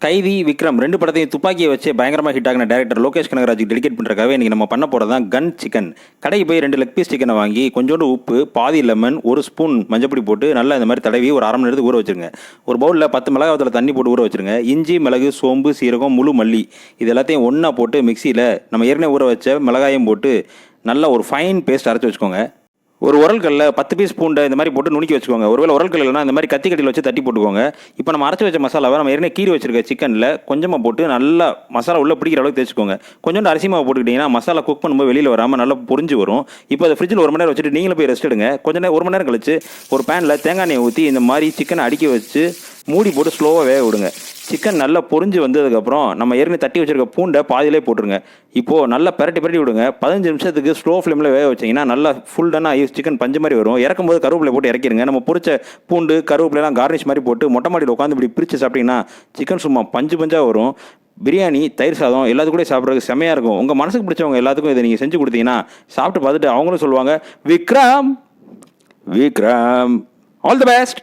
கைதி விக்ரம் 2 படத்தையும் துப்பாக்கியை வச்சு பயங்கரமாக ஹிட் ஆகின டேரக்டர் லோகேஷ் கனகராஜுக்கு டெடிகேட் பண்ணுறக்காகவே இன்றைக்கி நம்ம பண்ண போகிறது தான் கன் சிக்கன். கடைக்கு போய் 2 லெக் பீஸ் சிக்கனை வாங்கி கொஞ்சோண்டு உப்பு, பாதி லெமன், 1 ஸ்பூன் மஞ்சப்பொடி போட்டு நல்லா இந்த மாதிரி தடவி ஒரு 1/2 மணி நேரத்துக்கு ஊற வச்சுருங்க. ஒரு பவுலில் 10 மிளகாய் தண்ணி போட்டு ஊற வச்சுருங்க. இஞ்சி, மிளகு, சோம்பு, சீரகம், முழு மல்லி இது எல்லாத்தையும் ஒன்றா போட்டு மிக்சியில் நம்ம ஏற்கனவே ஊற வச்ச மிளகாயும் போட்டு நல்லா ஒரு ஃபைன் பேஸ்ட் அரைச்சி வச்சுக்கோங்க. ஒரு உரல்கல்லில் 10 பீஸ் பூண்டை இந்த மாதிரி போட்டு நுணுக்கி வச்சுக்கோங்க. ஒருவேளை உரல்கல் இல்லைனா இந்த மாதிரி கத்திக்கட்டியில் வச்சு தட்டி போட்டுக்கோங்க. இப்போ நம்ம அரைச்சி வச்ச மசாலாவை நம்ம ஏற்கனவே கீறி வச்சிருக்க சிக்கனில் கொஞ்சமாக போட்டு நல்லா மசாலா உள்ளே பிடிக்கிற அளவுக்கு தேய்ச்சிக்கோங்க. கொஞ்சோண்டு அரிசி மாவு போட்டுக்கிட்டிங்கன்னா மசாலா குக் பண்ணும்போது வெளியில் வராமல் நல்லா பொரிஞ்சு வரும். இப்போ அதை ஃப்ரிட்ஜில் 1 மணி நேரம் வச்சுட்டு நீங்களும் போய் ரெஸ்ட் எடுங்க. கொஞ்சம் நேரம் 1 மணி நேரம் கழிச்சு ஒரு பேனில் தேங்காய் எண்ணெய் ஊற்றி இந்த மாதிரி சிக்கனை அடுக்கி வச்சு மூடி போட்டு ஸ்லோவாக வேக விடுங்க. சிக்கன் நல்லா பொரிஞ்சு வந்ததுக்கப்புறம் நம்ம ஏற்கனவே தட்டி வச்சிருக்க பூண்டை பாதியிலே போட்டுருங்க. இப்போது நல்லா பரட்டி விடுங்க. 15 நிமிஷத்துக்கு ஸ்லோ ஃப்ளேமில் வேக வச்சிங்கன்னா நல்லா ஃபுல் டன்னாக சிக்கன் பஞ்சு மாதிரி வரும். இறக்கும்போது கருவேப்பிலை போட்டு இறக்கிடுங்க. நம்ம பொரிச்ச பூண்டு கருவேப்பிலாம் கார்னிஷ் மாதிரி போட்டு மொட்டை மாடியில் உட்காந்து இப்படி பிரித்து சாப்பிட்டீங்கன்னா சிக்கன் சும்மா பஞ்சாக வரும். பிரியாணி, தயிர் சாதம் எல்லாத்துக்கூட சாப்பிட்றதுக்கு செம்மையாக இருக்கும். உங்கள் மனசுக்கு பிடிச்சவங்க எல்லாத்துக்கும் இதை நீங்கள் செஞ்சு கொடுத்தீங்கன்னா சாப்பிட்டு பார்த்துட்டு அவங்களும் சொல்லுவாங்க, விக்ரம் ஆல் தி பெஸ்ட்.